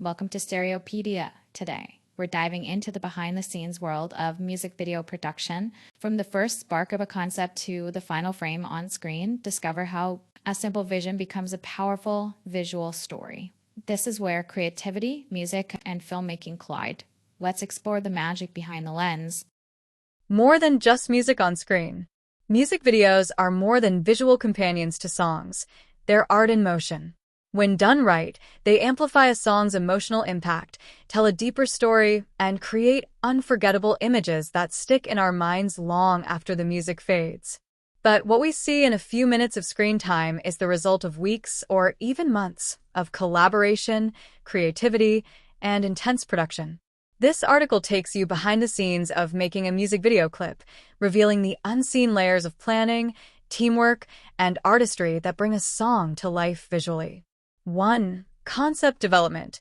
Welcome to Stereopedia today. We're diving into the behind-the-scenes world of music video production. From the first spark of a concept to the final frame on screen, discover how a simple vision becomes a powerful visual story. This is where creativity, music, and filmmaking collide. Let's explore the magic behind the lens. More than just music on screen. Music videos are more than visual companions to songs. They're art in motion. When done right, they amplify a song's emotional impact, tell a deeper story, and create unforgettable images that stick in our minds long after the music fades. But what we see in a few minutes of screen time is the result of weeks or even months of collaboration, creativity, and intense production. This article takes you behind the scenes of making a music video clip, revealing the unseen layers of planning, teamwork, and artistry that bring a song to life visually. 1. Concept development.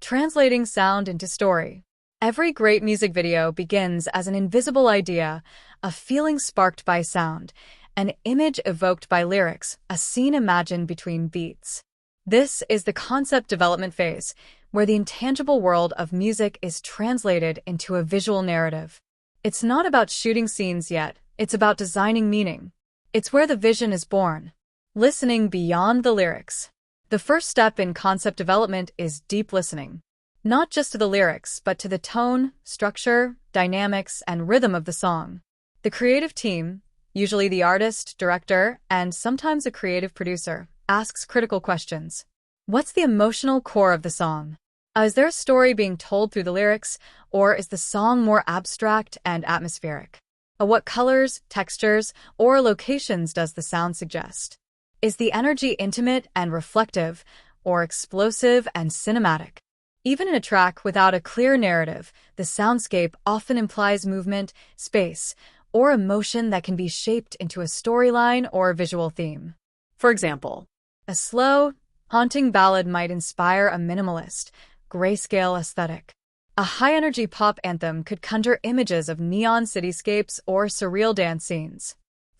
Translating sound into story. Every great music video begins as an invisible idea, a feeling sparked by sound, an image evoked by lyrics, a scene imagined between beats. This is the concept development phase, where the intangible world of music is translated into a visual narrative. It's not about shooting scenes yet, it's about designing meaning. It's where the vision is born. Listening beyond the lyrics. The first step in concept development is deep listening. Not just to the lyrics, but to the tone, structure, dynamics, and rhythm of the song. The creative team, usually the artist, director, and sometimes a creative producer, asks critical questions. What's the emotional core of the song? Is there a story being told through the lyrics, or is the song more abstract and atmospheric? What colors, textures, or locations does the sound suggest? Is the energy intimate and reflective, or explosive and cinematic? Even in a track without a clear narrative, the soundscape often implies movement, space, or emotion that can be shaped into a storyline or a visual theme. For example, a slow, haunting ballad might inspire a minimalist, grayscale aesthetic. A high-energy pop anthem could conjure images of neon cityscapes or surreal dance scenes.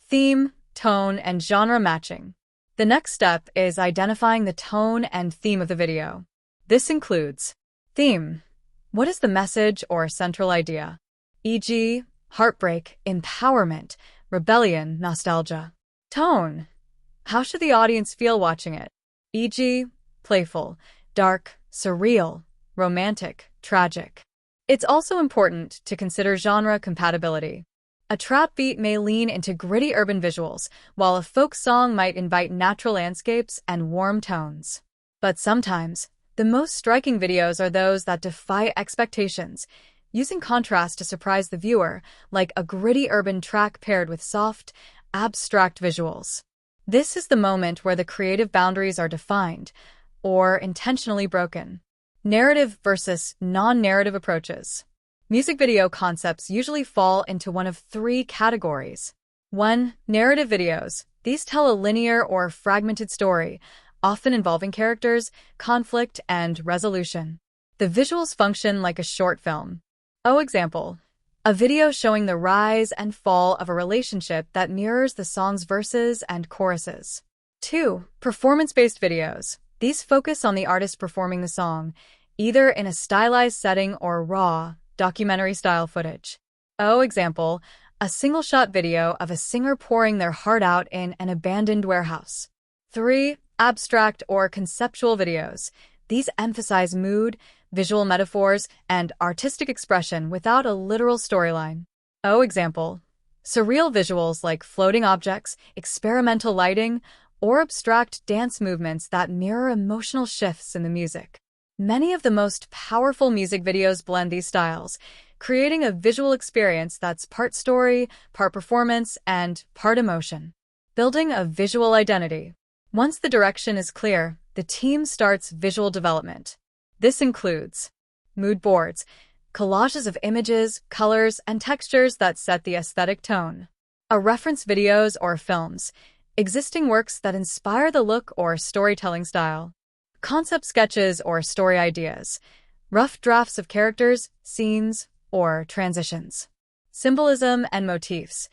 Theme, tone, and genre matching. The next step is identifying the tone and theme of the video. This includes theme. What is the message or central idea? E.g., heartbreak, empowerment, rebellion, nostalgia. Tone. How should the audience feel watching it? E.g., playful, dark, surreal, romantic, tragic. It's also important to consider genre compatibility. A trap beat may lean into gritty urban visuals, while a folk song might invite natural landscapes and warm tones. But sometimes, the most striking videos are those that defy expectations, using contrast to surprise the viewer, like a gritty urban track paired with soft, abstract visuals. This is the moment where the creative boundaries are defined, or intentionally broken. Narrative versus non-narrative approaches. Music video concepts usually fall into one of three categories. 1. Narrative videos. These tell a linear or fragmented story, often involving characters, conflict, and resolution. The visuals function like a short film. Example. A video showing the rise and fall of a relationship that mirrors the song's verses and choruses. 2. Performance-based videos. These focus on the artist performing the song, either in a stylized setting or raw, documentary-style footage. Example, a single-shot video of a singer pouring their heart out in an abandoned warehouse. 3. Abstract or conceptual videos. These emphasize mood, visual metaphors, and artistic expression without a literal storyline. Example, surreal visuals like floating objects, experimental lighting, or abstract dance movements that mirror emotional shifts in the music. Many of the most powerful music videos blend these styles, creating a visual experience that's part story, part performance, and part emotion. Building a visual identity. Once the direction is clear, the team starts visual development. This includes mood boards, collages of images, colors, and textures that set the aesthetic tone. Reference videos or films. Existing works that inspire the look or storytelling style. Concept sketches or story ideas. Rough drafts of characters, scenes, or transitions. Symbolism and motifs.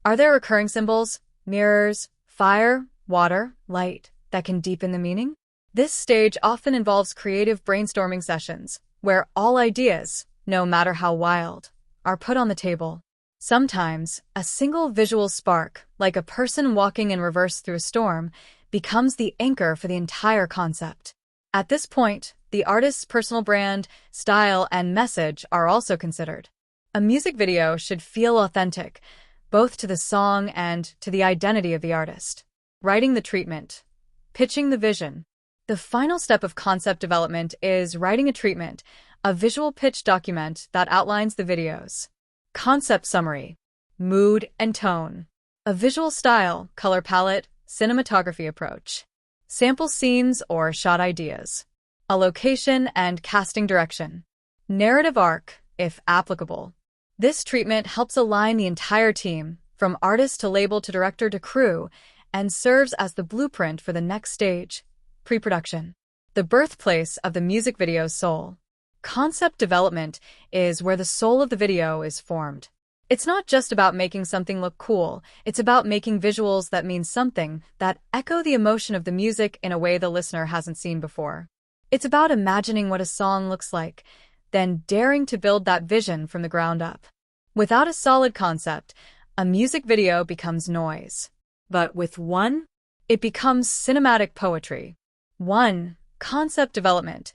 Are there recurring symbols, mirrors, fire, water, light that can deepen the meaning? This stage often involves creative brainstorming sessions, where all ideas, no matter how wild, are put on the table. Sometimes, a single visual spark, like a person walking in reverse through a storm, becomes the anchor for the entire concept. At this point, the artist's personal brand, style, and message are also considered. A music video should feel authentic, both to the song and to the identity of the artist. Writing the treatment. Pitching the vision. The final step of concept development is writing a treatment, a visual pitch document that outlines the videos. Concept summary. Mood and tone. A visual style, color palette, cinematography approach. Sample scenes or shot ideas. A location and casting direction. Narrative arc, if applicable. This treatment helps align the entire team, from artist to label to director to crew, and serves as the blueprint for the next stage, pre-production. The birthplace of the music video's soul. Concept development is where the soul of the video is formed. It's not just about making something look cool, it's about making visuals that mean something, that echo the emotion of the music in a way the listener hasn't seen before. It's about imagining what a song looks like, then daring to build that vision from the ground up. Without a solid concept, a music video becomes noise. But with one, it becomes cinematic poetry. 1. Concept development.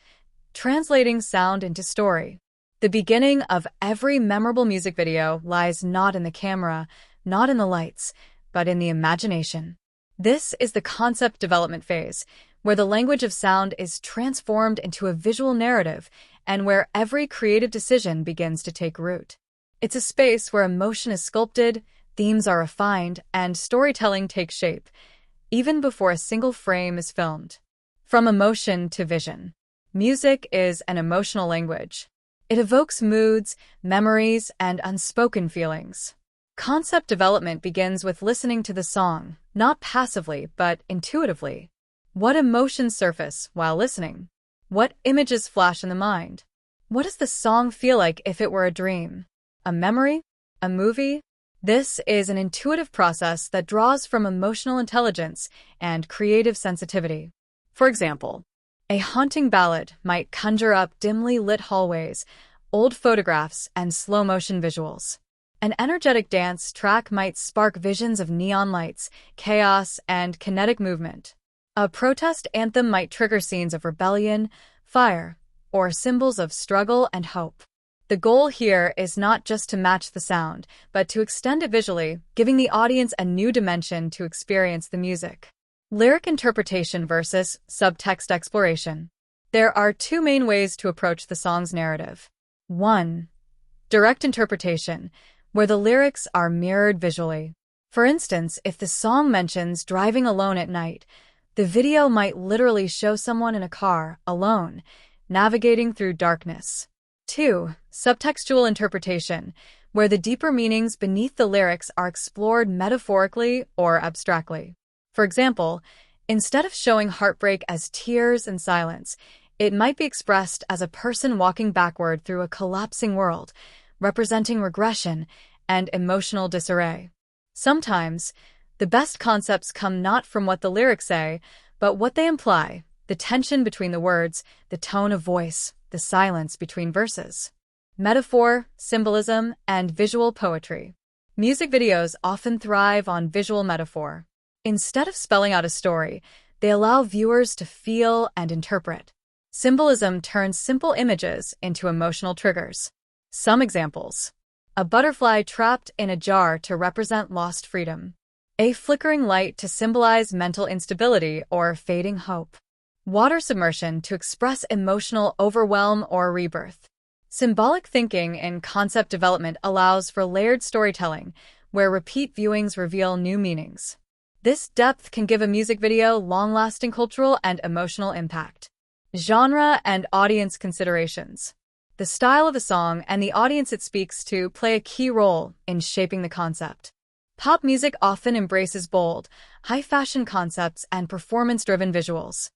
Translating sound into story. The beginning of every memorable music video lies not in the camera, not in the lights, but in the imagination. This is the concept development phase, where the language of sound is transformed into a visual narrative and where every creative decision begins to take root. It's a space where emotion is sculpted, themes are refined, and storytelling takes shape, even before a single frame is filmed. From emotion to vision. Music is an emotional language. It evokes moods, memories, and unspoken feelings. Concept development begins with listening to the song, not passively, but intuitively. What emotions surface while listening? What images flash in the mind? What does the song feel like if it were a dream? A memory? A movie? This is an intuitive process that draws from emotional intelligence and creative sensitivity. For example, a haunting ballad might conjure up dimly lit hallways, old photographs, and slow-motion visuals. An energetic dance track might spark visions of neon lights, chaos, and kinetic movement. A protest anthem might trigger scenes of rebellion, fire, or symbols of struggle and hope. The goal here is not just to match the sound, but to extend it visually, giving the audience a new dimension to experience the music. Lyric interpretation versus subtext exploration. There are two main ways to approach the song's narrative. 1. Direct interpretation, where the lyrics are mirrored visually. For instance, if the song mentions driving alone at night, the video might literally show someone in a car, alone, navigating through darkness. 2. Subtextual interpretation, where the deeper meanings beneath the lyrics are explored metaphorically or abstractly. For example, instead of showing heartbreak as tears and silence, it might be expressed as a person walking backward through a collapsing world, representing regression and emotional disarray. Sometimes, the best concepts come not from what the lyrics say, but what they imply, the tension between the words, the tone of voice, the silence between verses. Metaphor, symbolism, and visual poetry. Music videos often thrive on visual metaphor. Instead of spelling out a story, they allow viewers to feel and interpret. Symbolism turns simple images into emotional triggers. Some examples. A butterfly trapped in a jar to represent lost freedom. A flickering light to symbolize mental instability or fading hope. Water submersion to express emotional overwhelm or rebirth. Symbolic thinking in concept development allows for layered storytelling, where repeat viewings reveal new meanings. This depth can give a music video long-lasting cultural and emotional impact. Genre and audience considerations. The style of a song and the audience it speaks to play a key role in shaping the concept. Pop music often embraces bold, high-fashion concepts and performance-driven visuals.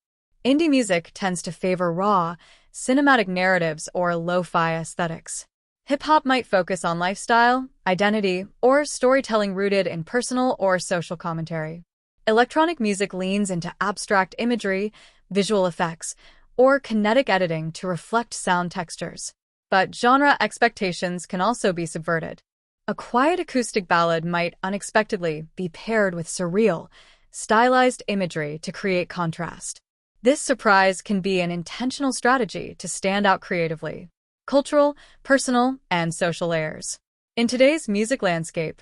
Indie music tends to favor raw, cinematic narratives or lo-fi aesthetics. Hip-hop might focus on lifestyle, identity, or storytelling rooted in personal or social commentary. Electronic music leans into abstract imagery, visual effects, or kinetic editing to reflect sound textures. But genre expectations can also be subverted. A quiet acoustic ballad might unexpectedly be paired with surreal, stylized imagery to create contrast. This surprise can be an intentional strategy to stand out creatively. Cultural, personal, and social layers. In today's music landscape,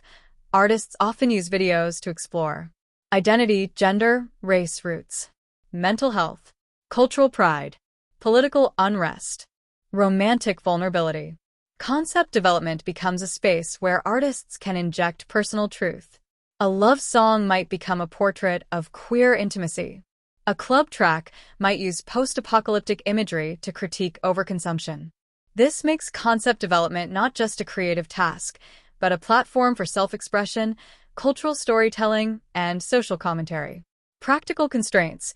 artists often use videos to explore identity, gender, race roots, mental health, cultural pride, political unrest, romantic vulnerability. Concept development becomes a space where artists can inject personal truth. A love song might become a portrait of queer intimacy. A club track might use post-apocalyptic imagery to critique overconsumption. This makes concept development not just a creative task, but a platform for self-expression, cultural storytelling, and social commentary. Practical constraints,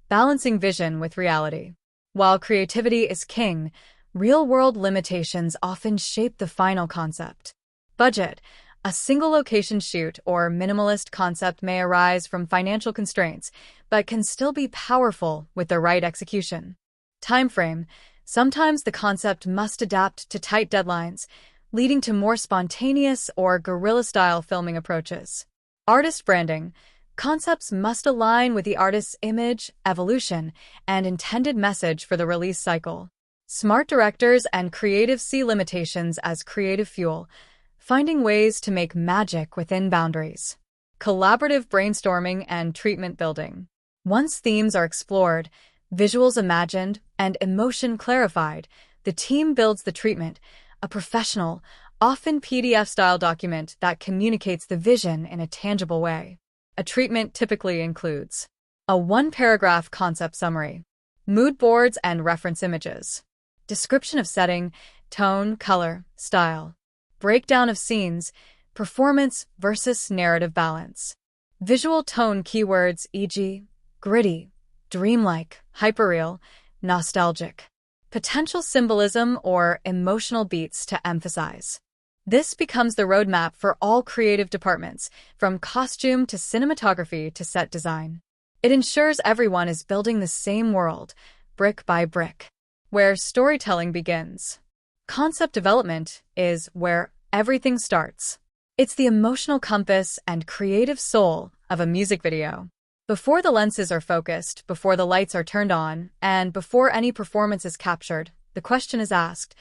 balancing vision with reality. While creativity is king, real-world limitations often shape the final concept. Budget. A single location shoot or minimalist concept may arise from financial constraints, but can still be powerful with the right execution. Time frame. Sometimes the concept must adapt to tight deadlines, leading to more spontaneous or guerrilla-style filming approaches. Artist branding. Concepts must align with the artist's image, evolution, and intended message for the release cycle. Smart directors and creatives see limitations as creative fuel, finding ways to make magic within boundaries. Collaborative brainstorming and treatment building. Once themes are explored, visuals imagined, and emotion clarified, the team builds the treatment, a professional, often PDF-style document that communicates the vision in a tangible way. A treatment typically includes a one-paragraph concept summary, mood boards and reference images, description of setting, tone, color, style, breakdown of scenes, performance versus narrative balance, visual tone keywords e.g., gritty, dreamlike, hyperreal, nostalgic, potential symbolism or emotional beats to emphasize. This becomes the roadmap for all creative departments, from costume to cinematography to set design. It ensures everyone is building the same world, brick by brick. Where storytelling begins. Concept development is where everything starts. It's the emotional compass and creative soul of a music video. Before the lenses are focused, before the lights are turned on, and before any performance is captured, the question is asked,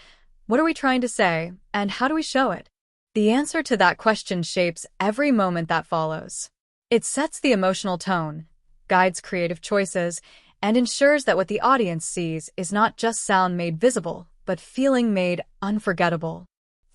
what are we trying to say, and how do we show it? The answer to that question shapes every moment that follows. It sets the emotional tone, guides creative choices, and ensures that what the audience sees is not just sound made visible, but feeling made unforgettable.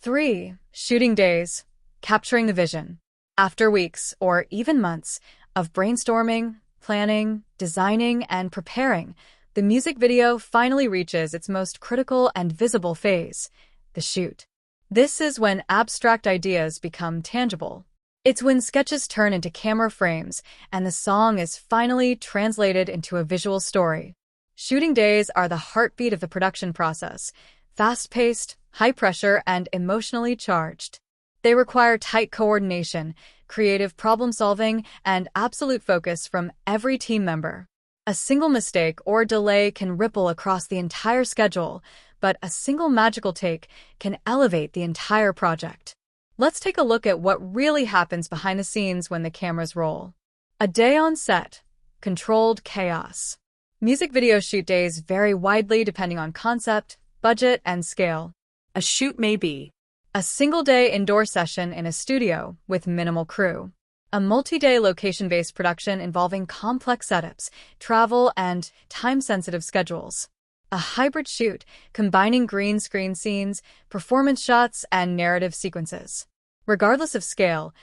3. Shooting days. Capturing the vision. After weeks, or even months, of brainstorming, planning, designing, and preparing, the music video finally reaches its most critical and visible phase, the shoot. This is when abstract ideas become tangible. It's when sketches turn into camera frames and the song is finally translated into a visual story. Shooting days are the heartbeat of the production process, fast-paced, high-pressure, and emotionally charged. They require tight coordination, creative problem-solving, and absolute focus from every team member. A single mistake or delay can ripple across the entire schedule, but a single magical take can elevate the entire project. Let's take a look at what really happens behind the scenes when the cameras roll. A day on set. Controlled chaos. Music video shoot days vary widely depending on concept, budget, and scale. A shoot may be a single-day indoor session in a studio with minimal crew. A multi-day location-based production involving complex setups, travel, and time-sensitive schedules. A hybrid shoot combining green screen scenes, performance shots, and narrative sequences. Regardless of scale,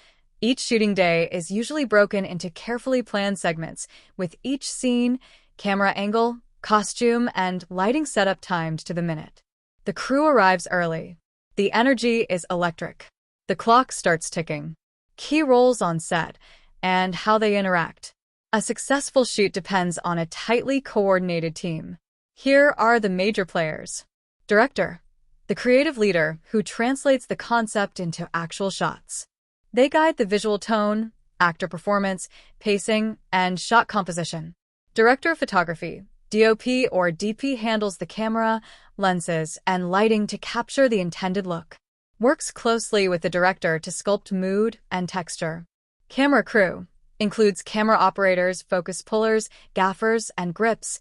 each shooting day is usually broken into carefully planned segments, with each scene, camera angle, costume, and lighting setup timed to the minute. The crew arrives early. The energy is electric. The clock starts ticking. Key roles on set, and how they interact. A successful shoot depends on a tightly coordinated team. Here are the major players. Director, the creative leader who translates the concept into actual shots. They guide the visual tone, actor performance, pacing, and shot composition. Director of photography, DOP or DP handles the camera, lenses, and lighting to capture the intended look. Works closely with the director to sculpt mood and texture. Camera crew includes camera operators, focus pullers, gaffers, and grips,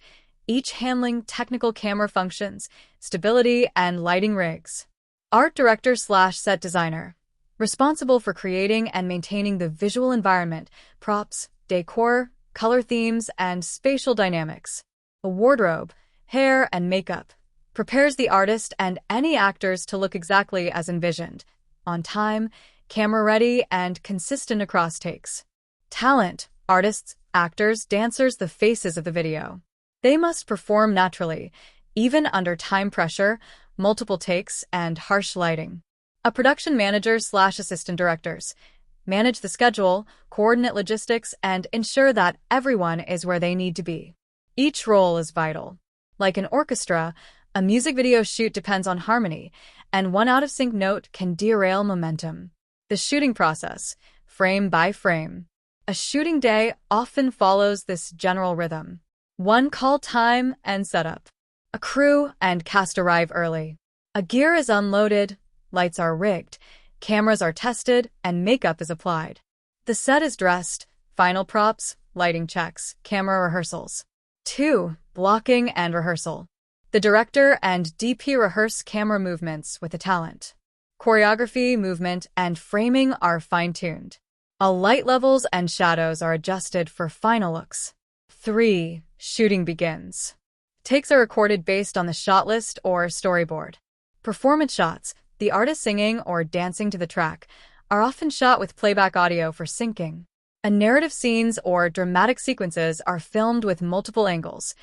each handling technical camera functions, stability, and lighting rigs. Art director/set designer, responsible for creating and maintaining the visual environment, props, decor, color themes, and spatial dynamics. A wardrobe, hair, and makeup prepares the artist and any actors to look exactly as envisioned, on time, camera-ready, and consistent across takes. Talent, artists, actors, dancers, the faces of the video. They must perform naturally, even under time pressure, multiple takes, and harsh lighting. A production manager/assistant directors manage the schedule, coordinate logistics, and ensure that everyone is where they need to be. Each role is vital. Like an orchestra, a music video shoot depends on harmony, and one out-of-sync note can derail momentum. The shooting process, frame by frame. A shooting day often follows this general rhythm. One call time and setup. A crew and cast arrive early. A gear is unloaded, lights are rigged, cameras are tested, and makeup is applied. The set is dressed, final props, lighting checks, camera rehearsals. 2. Blocking and rehearsal. The director and DP rehearse camera movements with the talent. Choreography, movement, and framing are fine-tuned. All light levels and shadows are adjusted for final looks. 3. Shooting begins. Takes are recorded based on the shot list or storyboard. Performance shots, the artist singing or dancing to the track, are often shot with playback audio for syncing. Narrative scenes or dramatic sequences are filmed with multiple angles,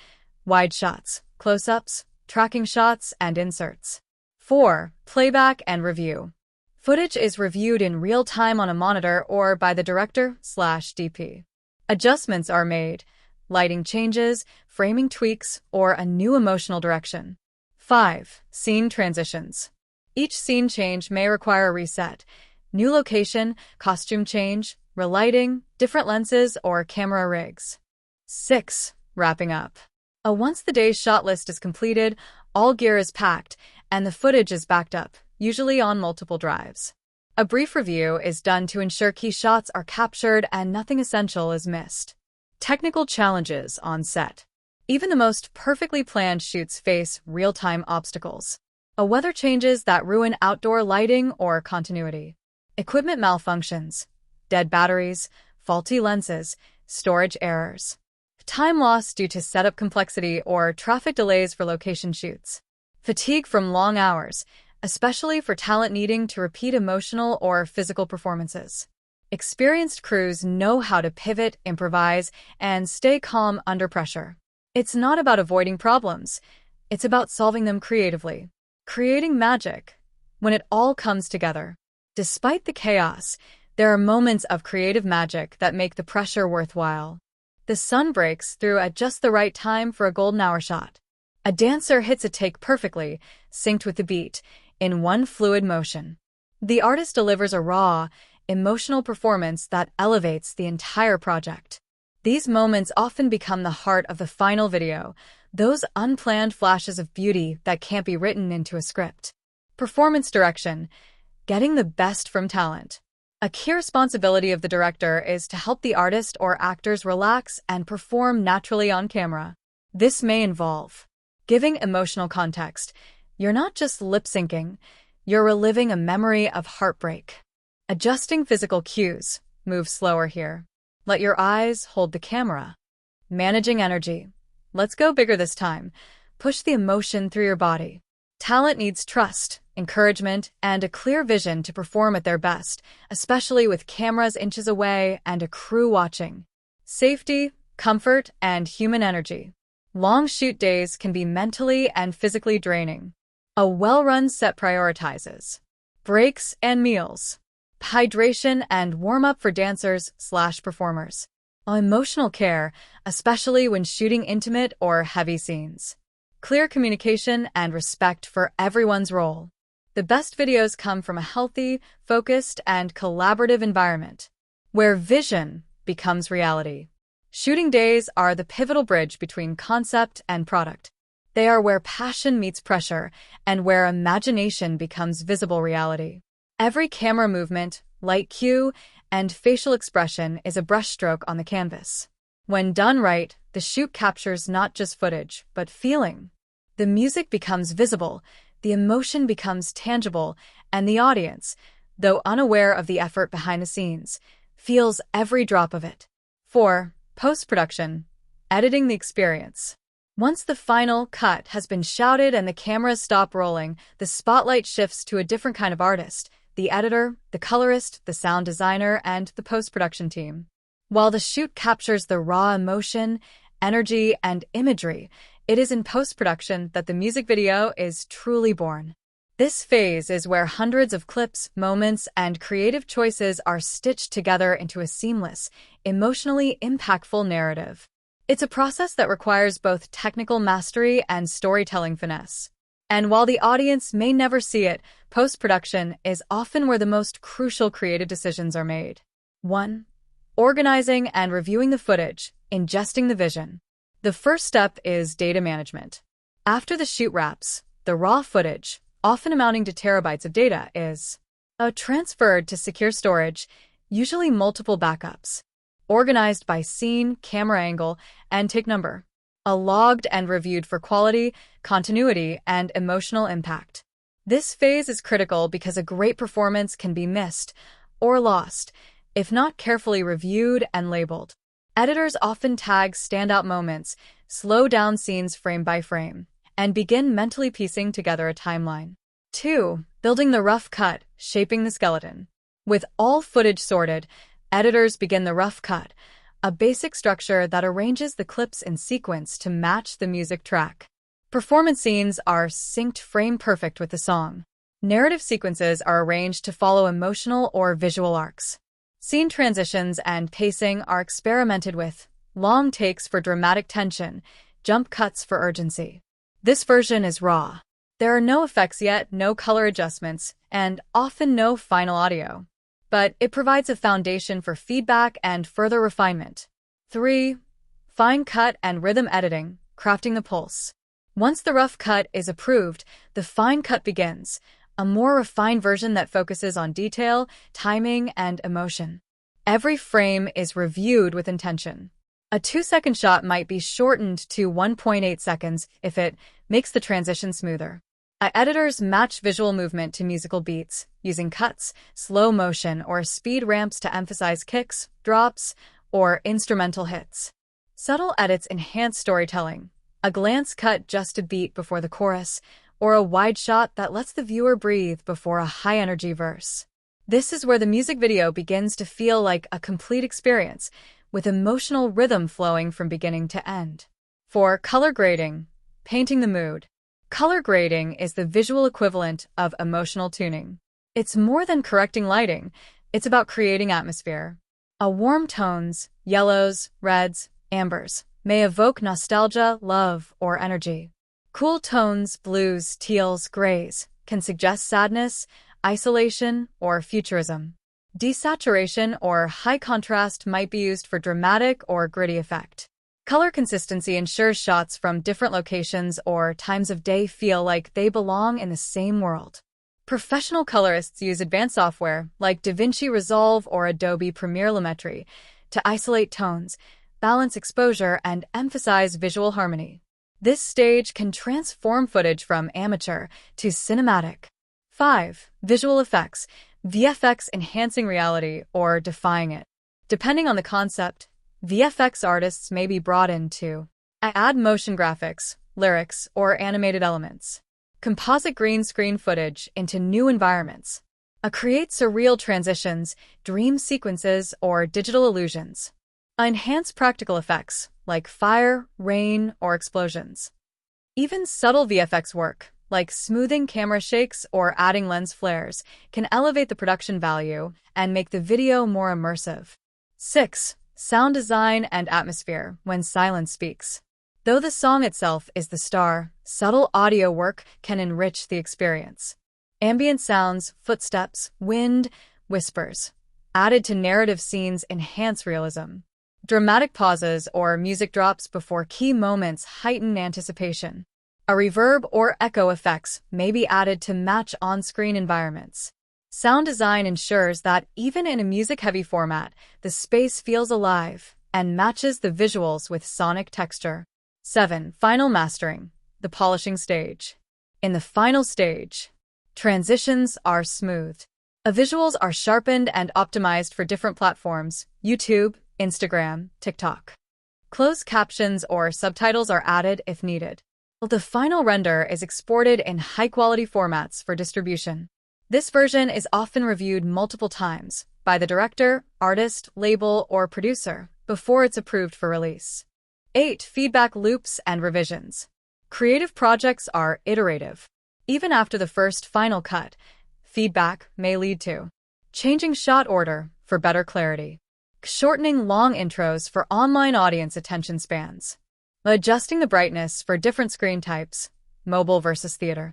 wide shots, close-ups, tracking shots, and inserts. 4. Playback and review. Footage is reviewed in real time on a monitor or by the director/DP. Adjustments are made, lighting changes, framing tweaks, or a new emotional direction. 5. Scene transitions. Each scene change may require a reset, new location, costume change, relighting, different lenses, or camera rigs. 6. Wrapping up. Once the day's shot list is completed, all gear is packed, and the footage is backed up, usually on multiple drives. A brief review is done to ensure key shots are captured and nothing essential is missed. Technical challenges on set. Even the most perfectly planned shoots face real-time obstacles. Weather changes that ruin outdoor lighting or continuity. Equipment malfunctions. Dead batteries, faulty lenses, storage errors. Time loss due to setup complexity or traffic delays for location shoots. Fatigue from long hours, especially for talent needing to repeat emotional or physical performances. Experienced crews know how to pivot, improvise, and stay calm under pressure. It's not about avoiding problems. It's about solving them creatively. Creating magic when it all comes together. Despite the chaos, there are moments of creative magic that make the pressure worthwhile. The sun breaks through at just the right time for a golden hour shot. A dancer hits a take perfectly, synced with the beat, in one fluid motion. The artist delivers a raw, emotional performance that elevates the entire project. These moments often become the heart of the final video, those unplanned flashes of beauty that can't be written into a script. Performance direction. Getting the best from talent. A key responsibility of the director is to help the artist or actors relax and perform naturally on camera. This may involve giving emotional context. You're not just lip-syncing, you're reliving a memory of heartbreak. Adjusting physical cues. Move slower here. Let your eyes hold the camera. Managing energy. Let's go bigger this time. Push the emotion through your body. Talent needs trust, encouragement, and a clear vision to perform at their best, especially with cameras inches away and a crew watching. Safety, comfort, and human energy. Long shoot days can be mentally and physically draining. A well-run set prioritizes breaks and meals, hydration and warm-up for dancers/performers. Emotional care, especially when shooting intimate or heavy scenes. Clear communication and respect for everyone's role. The best videos come from a healthy, focused, and collaborative environment, where vision becomes reality. Shooting days are the pivotal bridge between concept and product. They are where passion meets pressure and where imagination becomes visible reality. Every camera movement, light cue, and facial expression is a brushstroke on the canvas. When done right, the shoot captures not just footage, but feeling. The music becomes visible, the emotion becomes tangible, and the audience, though unaware of the effort behind the scenes, feels every drop of it. 4. Post-production. Editing the experience. Once the final cut has been shouted and the cameras stop rolling, the spotlight shifts to a different kind of artist: the editor, the colorist, the sound designer, and the post-production team. While the shoot captures the raw emotion, energy, and imagery, it is in post-production that the music video is truly born. This phase is where hundreds of clips, moments, and creative choices are stitched together into a seamless, emotionally impactful narrative. It's a process that requires both technical mastery and storytelling finesse. And while the audience may never see it, post-production is often where the most crucial creative decisions are made. 1. Organizing and reviewing the footage, ingesting the vision. The first step is data management. After the shoot wraps, the raw footage, often amounting to terabytes of data, is transferred to secure storage, usually multiple backups, organized by scene, camera angle, and take number, logged and reviewed for quality, continuity, and emotional impact. This phase is critical because a great performance can be missed or lost if not carefully reviewed and labeled. Editors often tag standout moments, slow down scenes frame by frame, and begin mentally piecing together a timeline. 2. Building the rough cut, shaping the skeleton. With all footage sorted, editors begin the rough cut, a basic structure that arranges the clips in sequence to match the music track. Performance scenes are synced frame perfect with the song. Narrative sequences are arranged to follow emotional or visual arcs. Scene transitions and pacing are experimented with, long takes for dramatic tension, jump cuts for urgency. This version is raw. There are no effects yet, no color adjustments, and often no final audio. But it provides a foundation for feedback and further refinement. 3. Fine cut and rhythm editing, crafting the pulse. Once the rough cut is approved, the fine cut begins, a more refined version that focuses on detail, timing, and emotion. Every frame is reviewed with intention. A 2-second shot might be shortened to 1.8 seconds if it makes the transition smoother. Editors match visual movement to musical beats, using cuts, slow motion, or speed ramps to emphasize kicks, drops, or instrumental hits. Subtle edits enhance storytelling. A glance cut just a beat before the chorus, or a wide shot that lets the viewer breathe before a high-energy verse. This is where the music video begins to feel like a complete experience, with emotional rhythm flowing from beginning to end. 4. Color grading, painting the mood. Color grading is the visual equivalent of emotional tuning. It's more than correcting lighting, it's about creating atmosphere. Warm tones, yellows, reds, ambers, may evoke nostalgia, love, or energy. Cool tones, blues, teals, grays, can suggest sadness, isolation, or futurism. Desaturation or high contrast might be used for dramatic or gritty effect. Color consistency ensures shots from different locations or times of day feel like they belong in the same world. Professional colorists use advanced software like DaVinci Resolve or Adobe Premiere Lumetri to isolate tones, balance exposure, and emphasize visual harmony. This stage can transform footage from amateur to cinematic. 5. Visual effects, VFX enhancing reality or defying it. Depending on the concept, VFX artists may be brought in to add motion graphics, lyrics, or animated elements. Composite green screen footage into new environments. Create surreal transitions, dream sequences, or digital illusions. Enhance practical effects, like fire, rain, or explosions. Even subtle VFX work, like smoothing camera shakes or adding lens flares, can elevate the production value and make the video more immersive. 6. Sound design and atmosphere, when silence speaks. Though the song itself is the star, subtle audio work can enrich the experience. Ambient sounds, footsteps, wind, whispers, added to narrative scenes enhance realism. Dramatic pauses or music drops before key moments heighten anticipation. A reverb or echo effects may be added to match on-screen environments. Sound design ensures that even in a music-heavy format, the space feels alive and matches the visuals with sonic texture. 7. Final mastering, the polishing stage. In the final stage, transitions are smoothed. Visuals are sharpened and optimized for different platforms: YouTube, Instagram, TikTok. Closed captions or subtitles are added if needed. The final render is exported in high-quality formats for distribution. This version is often reviewed multiple times by the director, artist, label, or producer before it's approved for release. 8. Feedback loops and revisions. Creative projects are iterative. Even after the first final cut, feedback may lead to changing shot order for better clarity, shortening long intros for online audience attention spans, adjusting the brightness for different screen types, mobile versus theater.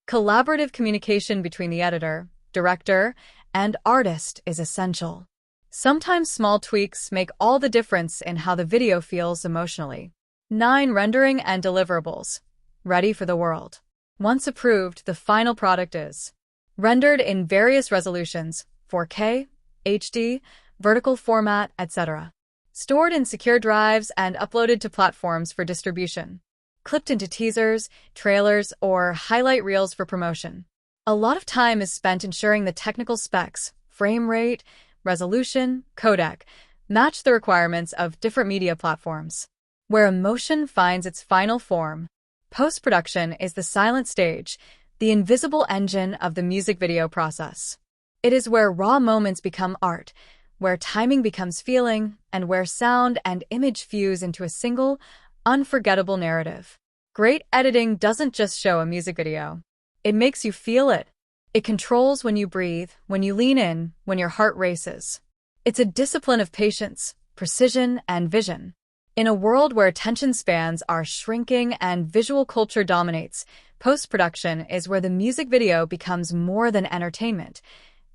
Collaborative communication between the editor, director, and artist is essential. Sometimes small tweaks make all the difference in how the video feels emotionally. 9. Rendering and deliverables. Ready for the world. Once approved, the final product is rendered in various resolutions: 4K, HD, vertical format, etc. Stored in secure drives and uploaded to platforms for distribution. Clipped into teasers, trailers, or highlight reels for promotion. A lot of time is spent ensuring the technical specs, frame rate, resolution, codec, match the requirements of different media platforms. Where emotion finds its final form. Post-production is the silent stage, the invisible engine of the music video process. It is where raw moments become art, where timing becomes feeling, and where sound and image fuse into a single, unforgettable narrative. Great editing doesn't just show a music video. It makes you feel it. It controls when you breathe, when you lean in, when your heart races. It's a discipline of patience, precision, and vision. In a world where attention spans are shrinking and visual culture dominates, post-production is where the music video becomes more than entertainment.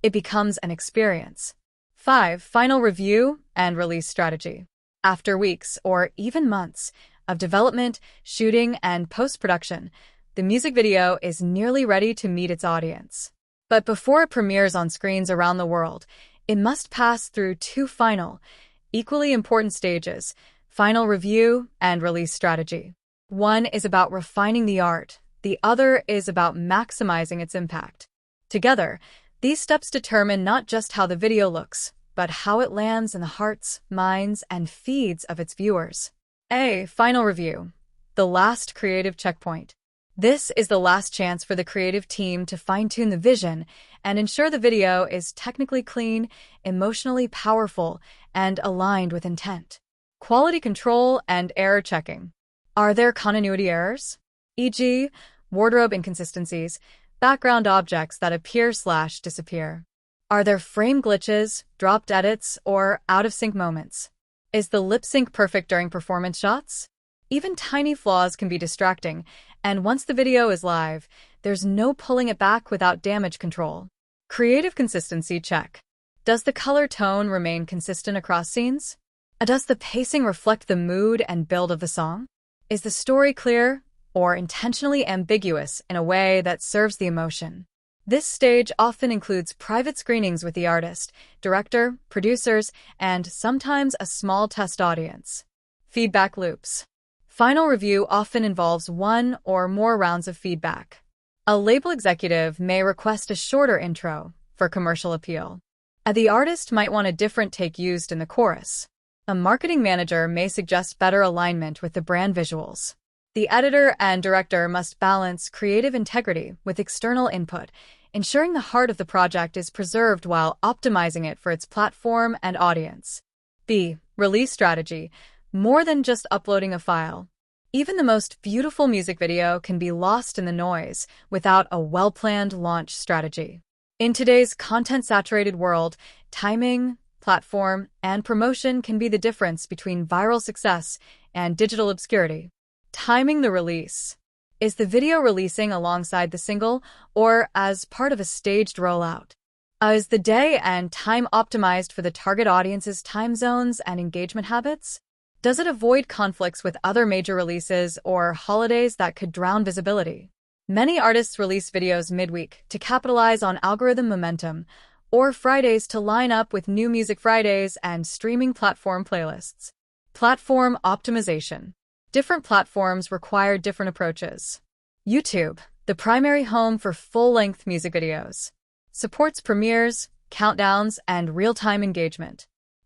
It becomes an experience. 5. Final review and release strategy. After weeks or even months of development, shooting, and post-production, the music video is nearly ready to meet its audience. But before it premieres on screens around the world, it must pass through two final, equally important stages: final review and release strategy. One is about refining the art, the other is about maximizing its impact. Together, these steps determine not just how the video looks, but how it lands in the hearts, minds, and feeds of its viewers. A. Final review. The last creative checkpoint. This is the last chance for the creative team to fine-tune the vision and ensure the video is technically clean, emotionally powerful, and aligned with intent. Quality control and error checking. Are there continuity errors? E.g., wardrobe inconsistencies, background objects that appear/disappear. Are there frame glitches, dropped edits, or out-of-sync moments? Is the lip-sync perfect during performance shots? Even tiny flaws can be distracting, and once the video is live, there's no pulling it back without damage control. Creative consistency check. Does the color tone remain consistent across scenes? Does the pacing reflect the mood and build of the song? Is the story clear or intentionally ambiguous in a way that serves the emotion? This stage often includes private screenings with the artist, director, producers, and sometimes a small test audience. Feedback loops. Final review often involves one or more rounds of feedback. A label executive may request a shorter intro for commercial appeal. The artist might want a different take used in the chorus. A marketing manager may suggest better alignment with the brand visuals. The editor and director must balance creative integrity with external input, ensuring the heart of the project is preserved while optimizing it for its platform and audience. B. Release strategy. More than just uploading a file. Even the most beautiful music video can be lost in the noise without a well-planned launch strategy. In today's content-saturated world, timing, platform, and promotion can be the difference between viral success and digital obscurity. Timing the release. Is the video releasing alongside the single or as part of a staged rollout? Is the day and time optimized for the target audience's time zones and engagement habits? Does it avoid conflicts with other major releases or holidays that could drown visibility? Many artists release videos midweek to capitalize on algorithm momentum, or Fridays to line up with new Music Fridays and streaming platform playlists. Platform optimization. Different platforms require different approaches. YouTube, the primary home for full-length music videos, supports premieres, countdowns, and real-time engagement.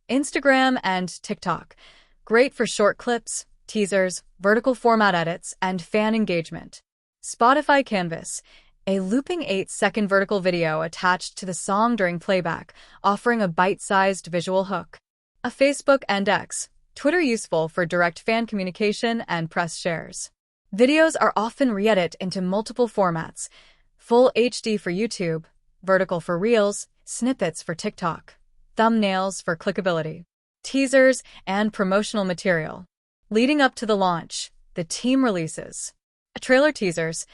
Instagram and TikTok, great for short clips, teasers, vertical format edits, and fan engagement. Spotify Canvas, a looping 8-second vertical video attached to the song during playback, offering a bite-sized visual hook. A Facebook and X, Twitter useful for direct fan communication and press shares. Videos are often re-edited into multiple formats, full HD for YouTube, vertical for Reels, snippets for TikTok, thumbnails for clickability, teasers, and promotional material. Leading up to the launch, the team releases trailer teasers,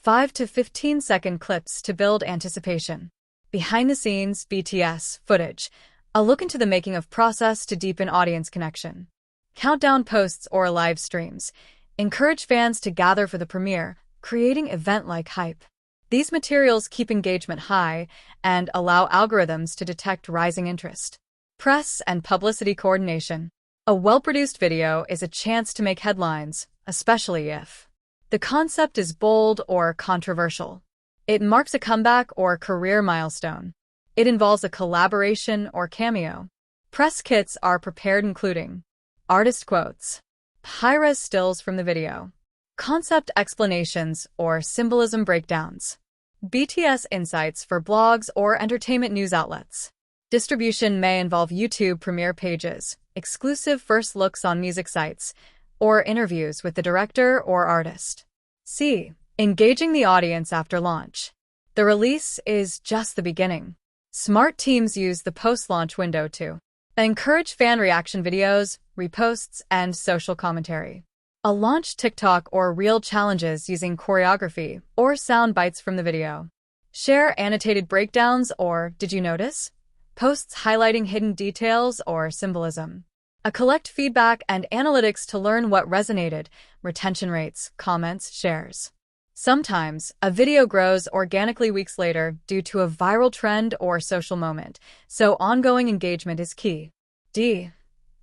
5 to 15-second clips to build anticipation. Behind-the-scenes BTS footage, a look into the making of process to deepen audience connection. Countdown posts or live streams, encourage fans to gather for the premiere, creating event-like hype. These materials keep engagement high and allow algorithms to detect rising interest. Press and publicity coordination. A well-produced video is a chance to make headlines, especially if the concept is bold or controversial. It marks a comeback or career milestone. It involves a collaboration or cameo. Press kits are prepared including artist quotes, high-res stills from the video, concept explanations or symbolism breakdowns, BTS insights for blogs or entertainment news outlets. Distribution may involve YouTube premiere pages, exclusive first looks on music sites, or interviews with the director or artist. C. Engaging the audience after launch. The release is just the beginning. Smart teams use the post-launch window to encourage fan reaction videos, reposts, and social commentary. A launch TikTok or Reel challenges using choreography or sound bites from the video. Share annotated breakdowns or did you notice? Posts highlighting hidden details or symbolism. Collect feedback and analytics to learn what resonated, retention rates, comments, shares. Sometimes, a video grows organically weeks later due to a viral trend or social moment, so ongoing engagement is key. D.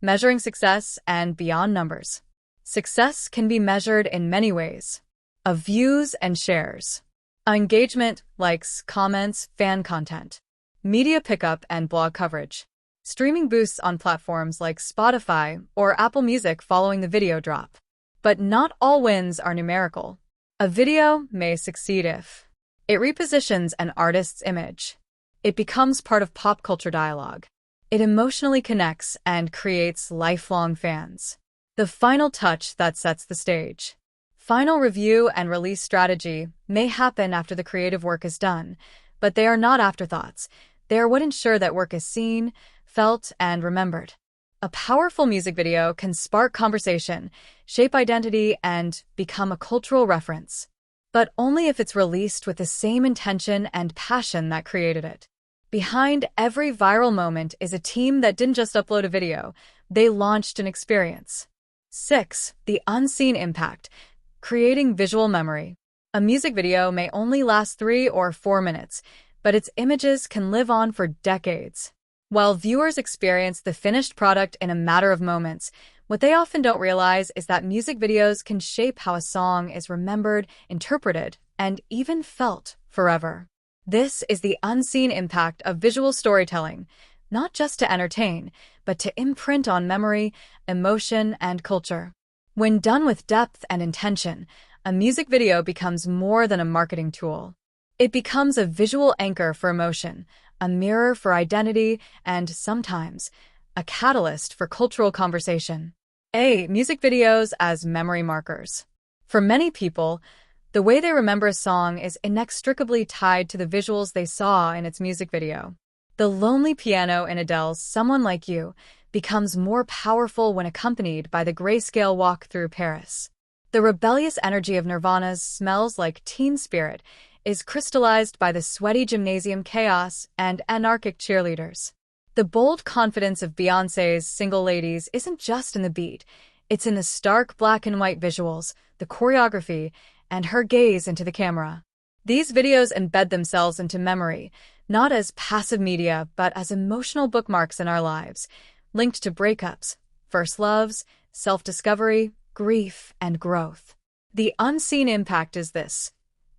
Measuring success and beyond numbers. Success can be measured in many ways. Views and shares. Engagement, likes, comments, fan content. Media pickup and blog coverage. Streaming boosts on platforms like Spotify or Apple Music following the video drop. But not all wins are numerical. A video may succeed if it repositions an artist's image. It becomes part of pop culture dialogue. It emotionally connects and creates lifelong fans. The final touch that sets the stage. Final review and release strategy may happen after the creative work is done, but they are not afterthoughts. They are what ensure that work is seen, felt, and remembered. A powerful music video can spark conversation, shape identity, and become a cultural reference. But only if it's released with the same intention and passion that created it. Behind every viral moment is a team that didn't just upload a video, they launched an experience. 6. The unseen impact. Creating visual memory. A music video may only last 3 or 4 minutes, but its images can live on for decades. While viewers experience the finished product in a matter of moments, what they often don't realize is that music videos can shape how a song is remembered, interpreted, and even felt forever. This is the unseen impact of visual storytelling, not just to entertain, but to imprint on memory, emotion, and culture. When done with depth and intention, a music video becomes more than a marketing tool. It becomes a visual anchor for emotion, a mirror for identity, and sometimes, a catalyst for cultural conversation. A. Music videos as memory markers. For many people, the way they remember a song is inextricably tied to the visuals they saw in its music video. The lonely piano in Adele's Someone Like You becomes more powerful when accompanied by the grayscale walk through Paris. The rebellious energy of Nirvana's Smells Like Teen Spirit is crystallized by the sweaty gymnasium chaos and anarchic cheerleaders. The bold confidence of Beyoncé's Single Ladies isn't just in the beat, it's in the stark black and white visuals, the choreography, and her gaze into the camera. These videos embed themselves into memory, not as passive media, but as emotional bookmarks in our lives, linked to breakups, first loves, self-discovery, grief, and growth. The unseen impact is this.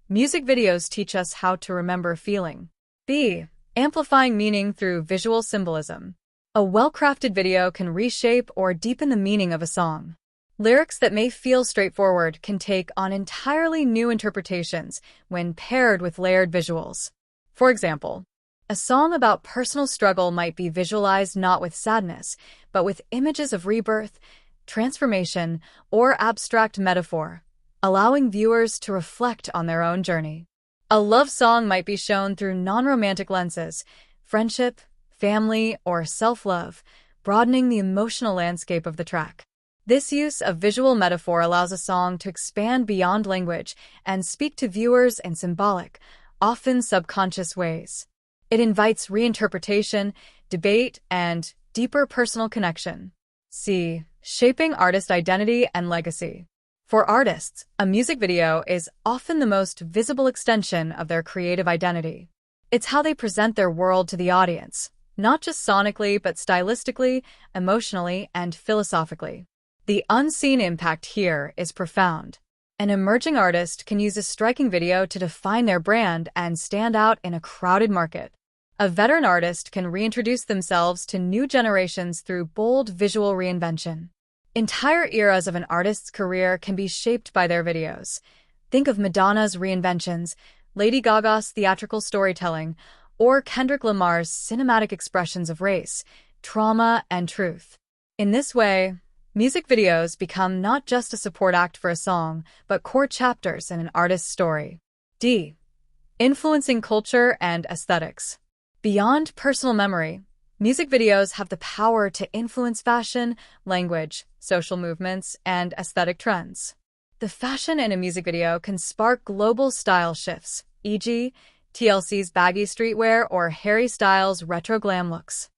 Music videos teach us how to remember feeling. B. Amplifying meaning through visual symbolism. A well-crafted video can reshape or deepen the meaning of a song. Lyrics that may feel straightforward can take on entirely new interpretations when paired with layered visuals. For example, a song about personal struggle might be visualized not with sadness, but with images of rebirth, transformation, or abstract metaphor, allowing viewers to reflect on their own journey. A love song might be shown through non-romantic lenses, friendship, family, or self-love, broadening the emotional landscape of the track. This use of visual metaphor allows a song to expand beyond language and speak to viewers in symbolic, often subconscious ways. It invites reinterpretation, debate, and deeper personal connection. C. Shaping artist identity and legacy. For artists, a music video is often the most visible extension of their creative identity. It's how they present their world to the audience, not just sonically, but stylistically, emotionally, and philosophically. The unseen impact here is profound. An emerging artist can use a striking video to define their brand and stand out in a crowded market. A veteran artist can reintroduce themselves to new generations through bold visual reinvention. Entire eras of an artist's career can be shaped by their videos. Think of Madonna's reinventions, Lady Gaga's theatrical storytelling, or Kendrick Lamar's cinematic expressions of race, trauma, and truth. In this way, music videos become not just a support act for a song, but core chapters in an artist's story. D. Influencing culture and aesthetics. Beyond personal memory, music videos have the power to influence fashion, language, social movements, and aesthetic trends. The fashion in a music video can spark global style shifts, e.g., TLC's baggy streetwear or Harry Styles' retro glam looks.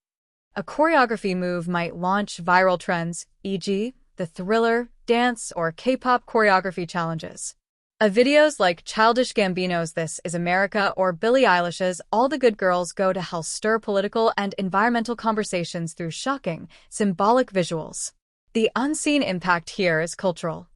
A choreography move might launch viral trends, e.g., the Thriller, dance, or K-pop choreography challenges. Videos like Childish Gambino's This Is America or Billie Eilish's All the Good Girls Go to Hell stir political and environmental conversations through shocking, symbolic visuals. The unseen impact here is cultural.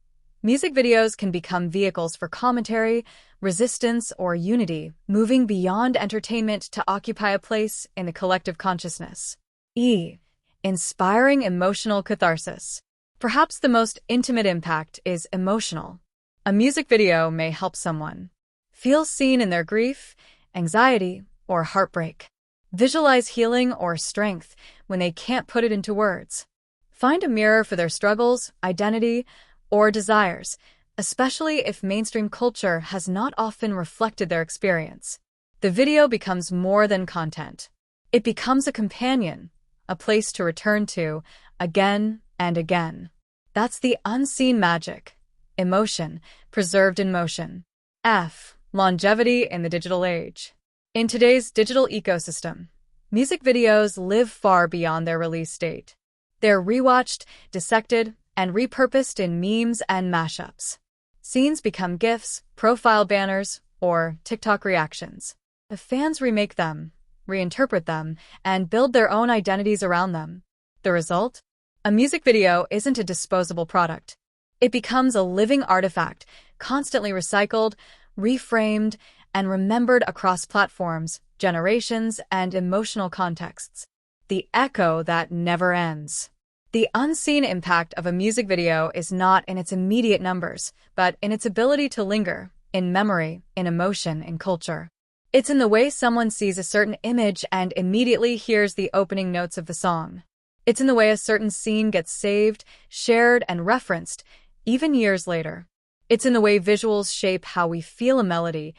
Music videos can become vehicles for commentary, resistance, or unity, moving beyond entertainment to occupy a place in the collective consciousness. E. Inspiring emotional catharsis. Perhaps the most intimate impact is emotional. A music video may help someone feel seen in their grief, anxiety, or heartbreak. Visualize healing or strength when they can't put it into words. Find a mirror for their struggles, identity, or desires, especially if mainstream culture has not often reflected their experience. The video becomes more than content. It becomes a companion, a place to return to again and again. That's the unseen magic. Emotion, preserved in motion. F. Longevity in the digital age. In today's digital ecosystem, music videos live far beyond their release date. They're rewatched, dissected, and repurposed in memes and mashups. Scenes become GIFs, profile banners, or TikTok reactions. The fans remake them, reinterpret them, and build their own identities around them. The result? A music video isn't a disposable product. It becomes a living artifact, constantly recycled, reframed, and remembered across platforms, generations, and emotional contexts. The echo that never ends. The unseen impact of a music video is not in its immediate numbers, but in its ability to linger, in memory, in emotion, in culture. It's in the way someone sees a certain image and immediately hears the opening notes of the song. It's in the way a certain scene gets saved, shared, and referenced, even years later. It's in the way visuals shape how we feel a melody,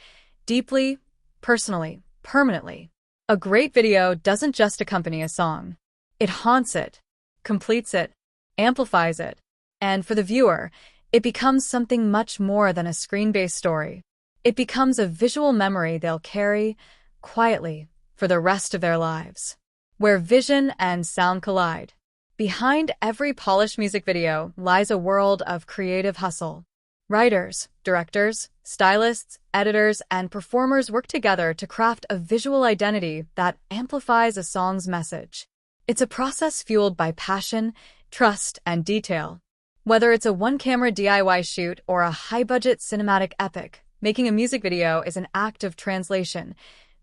deeply, personally, permanently. A great video doesn't just accompany a song. It haunts it, completes it, amplifies it, and for the viewer, it becomes something much more than a screen-based story. It becomes a visual memory they'll carry quietly for the rest of their lives. Where vision and sound collide. Behind every polished music video lies a world of creative hustle. Writers, directors, stylists, editors, and performers work together to craft a visual identity that amplifies a song's message. It's a process fueled by passion, trust, and detail. Whether it's a one-camera DIY shoot or a high-budget cinematic epic, making a music video is an act of translation,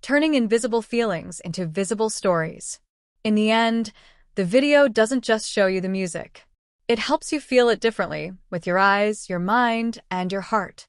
turning invisible feelings into visible stories. In the end, the video doesn't just show you the music. It helps you feel it differently with your eyes, your mind, and your heart.